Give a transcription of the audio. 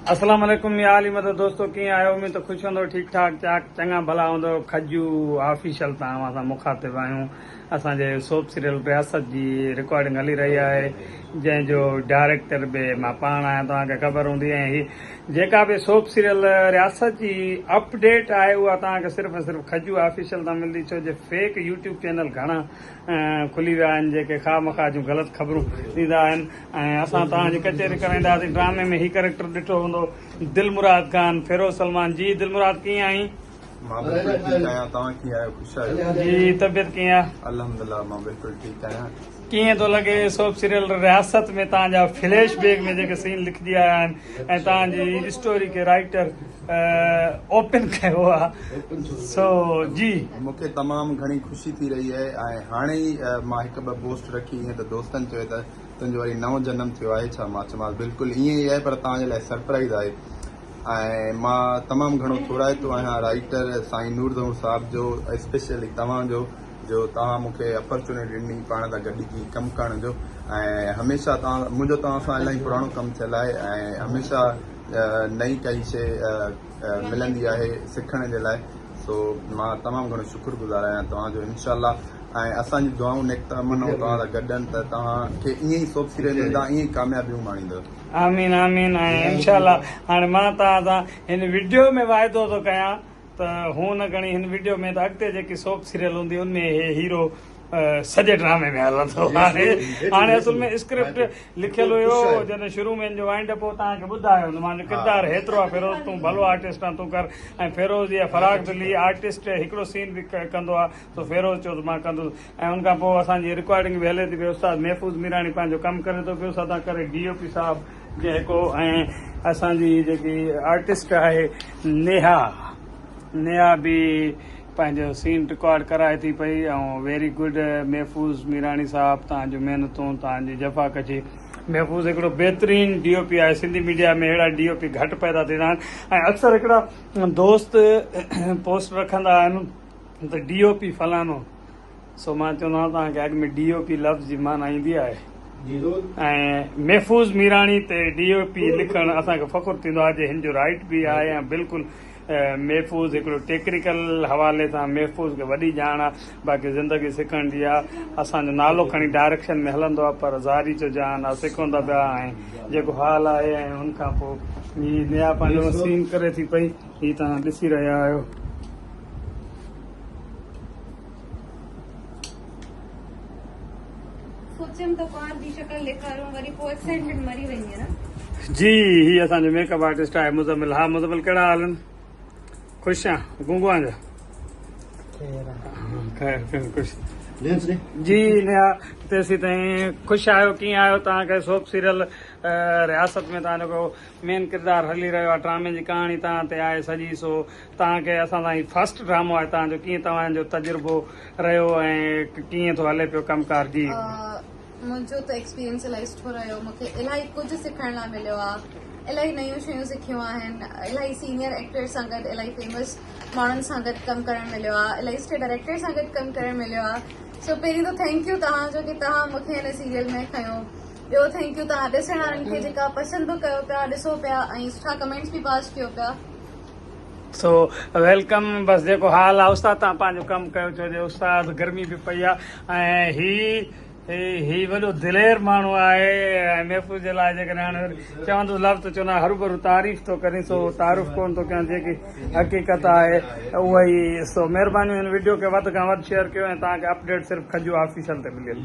अस्सलाम वालेकुम या अली मदद दोस्तों कीअं आहियो उम्मीद त ख़ुशि हूंदो ठीकु ठाक चाक चङा भला हूंदो खजू ऑफिशियल तां असां मुखातिब आहियूं असांजे सोप सीरियल रियासत जी रिकॉर्डिंग हली रही आहे जंहिंजो डायरेक्टर बि मां पाण आहियां तव्हांखे ख़बर हूंदी ऐं ही जेका बि सोप सीरियल रियासत जी अपडेट आहे उहा तव्हांखे सिर्फ़ु ऐं सिर्फ़ु खजू ऑफिशियल तां मिलंदी छो जो फेक यूट्यूब चैनल घणा खुली विया आहिनि जेके खा मखा जूं ग़लति ख़बरूं ॾींदा आहिनि ऐं असां तव्हांजी कचहरी कराईंदासीं ड्रामे में ही कैरेक्टर ॾिठो हूंदो दिलमुराद खान फिरोज सलमान जी दिलमुराद कीअं आई मां बिल्कुल ठीक आहियां तव्हां कीअं आहियो ख़ुशि आहियो जी तबियत कीअं आहे अल्हम्दुलिल्लाह मां बिल्कुल ठीक आहियां कीअं थो लॻे सोप सीरियल रियासत में तव्हांजा फ्लैश बैक में जेके सीन लिखजी आया आहिनि ऐं तव्हांजी स्टोरी खे राइटर ओपन कयो आहे सो जी मूंखे तमामु घणी ख़ुशी थी रही आहे ऐं हाणे ई मां हिकु ॿ पोस्ट रखी ईअं त दोस्तनि चयो त तुंहिंजो वरी नओं जनम थियो आहे छा मां चयोमांसि बिल्कुलु ईअं ई आहे पर तव्हांजे लाइ सरप्राइज़ आहे ऐं मां तमामु घणो थोराइतो आहियां राइटर साईं नूरज़हूं साहिब जो स्पेशली तव्हांजो जो तव्हां मूंखे अपॉर्चुनिटी ॾिनी पाण सां गॾिजी कमु करण जो ऐं हमेशह मुंहिंजो तव्हां सां इलाही पुराणो कमु थियल आहे ऐं हमेशह नई काई शइ मिलंदी आहे सिखण जे लाइ सो मां तमामु घणो शुक्रगुज़ार आहियां तव्हांजो इनशाला ऐं असांजी दुआऊं निकिता मनो तव्हां सां गॾनि त तव्हांखे ईअं ई सोप सीरियल में तव्हां ईअं ई कामयाबियूं माणींदव आमीन आमीन ऐं इनशाला हाणे मां तव्हां सां हिन वीडियो में वाइदो थो कयां त हू न खणी हिन वीडियो में त अॻिते जेकी सोप सीरियल हूंदी उनमें हे हीरो सॼे ड्रामे में हलंदो हाणे असुल में स्क्रिप्ट लिखियल हुयो जॾहिं शुरू में जो वाइंड अप हो तव्हांखे ॿुधायो मुंहिंजो किरदारु हेतिरो आहे फिरोज तूं भलो आर्टिस्ट आहे तूं कर ऐं फिरोज या फराक दिली आर्टिस्ट हिकिड़ो सीन बि कंदो आहे त फिरोज चयो त मां कंदुसि ऐं उनखां पोइ असांजी रिकॉर्डिंग बि हले थी पई उस्ताद महफ़ूज़ मीराणी पंहिंजो कमु करे थो पियो सदा करे DOP साहिबु जेको ऐं असांजी जेकी आर्टिस्ट आहे नेहा बि पंहिंजो सीन रिकॉर्ड कराए थी पई ऐं वेरी गुड महफ़ूज़ मीराणी साहिबु तव्हांजूं महिनतूं तव्हांजी जफ़ाकशी महफ़ूज़ हिकिड़ो बहितरीन DOP आहे सिंधी मीडिया में अहिड़ा DOP घटि पैदा थींदा आहिनि ऐं अक्सर हिकिड़ा दोस्त पोस्ट रखंदा आहिनि त DOP फलानो सो मां चवंदो आहियां तव्हांखे अॻु में DOP लफ़्ज़ जी माना ईंदी आहे ऐं महफ़ूज़ मीराणी ते DOP लिखणु असांखे फ़ख़ुरु थींदो आहे जे हिन जो राइट बि आहे ऐं बिल्कुलु महफ़ूज़ हिकिड़ो टेक्निकल हवाले सां महफ़ूज़ खे वॾी ॼाण आहे बाक़ी ज़िंदगी सिखण जी आहे असांजो नालो खणी डायरेक्शन में हलंदो आहे पर ज़ारी जो जान आहे सिखूं था पिया ऐं जेको हाल आहे ऐं उनखां पोइ हीअ नया पंहिंजो सीन करे थी पई हीअ तव्हां ॾिसी रहिया आहियो जी हीअ असांजो मेकअप आर्टिस्ट आहे मुज़मिल हा मुज़मिल कहिड़ा हाल आहिनि ख़ुशि आहियां गुंगुआ जा ख़ैर ख़ुशि जी नेहा तेसी ताईं ख़ुशि आहियो कीअं आहियो तव्हांखे सोप सीरियल रियासत में तव्हांजो मेन किरदारु हली रहियो आहे ड्रामे जी कहाणी तव्हां ते आहे सॼी सो तव्हांखे असां ताईं फस्ट ड्रामो आहे तव्हांजो कीअं तव्हांजो तजुर्बो रहियो ऐं कीअं थो हले पियो कमकार जी मुंहिंजो त एक्सपीरियंस इलाही सुठो रहियो मूंखे इलाही कुझु सिखण लाइ मिलियो आहे इलाही नयूं शयूं सिखियूं आहिनि इलाही सीनियर एक्टर्स सां गॾु इलाही फेमस माण्हुनि सां गॾु कमु करणु मिलियो आहे इलाही सुठे डायरेक्टर सां गॾु कमु करणु मिलियो आहे सो पहिरीं त थैंक यू तव्हांजो की तव्हां मूंखे हिन सीरियल में खयो ॿियो थैंक यू तव्हां ॾिसण वारनि खे जेका पसंदि बि कयो पिया ॾिसो पिया ऐं सुठा कमेंट्स बि पास कयो पिया सो वेलकम बसि जेको हाल आहे उस्ताद तव्हां पंहिंजो कमु कयो छो जो उस्ताद गर्मी बि पई आहे ऐं ही वॾो दिलेर माण्हू आहे ऐं महफ़ूज़ जे लाइ जेकॾहिं हाणे चवंदो लफ़्ज़ त चवंदा हरू भरू तारीफ़ थो करे सो तारीफ़ कोन थो कयां जेकी हक़ीक़त आहे उहा ई सो महिरबानी हिन वीडियो खे वधि खां वधि शेयर कयो ऐं तव्हांखे अपडेट सिर्फ़ु खजू ऑफिशियल ते मिले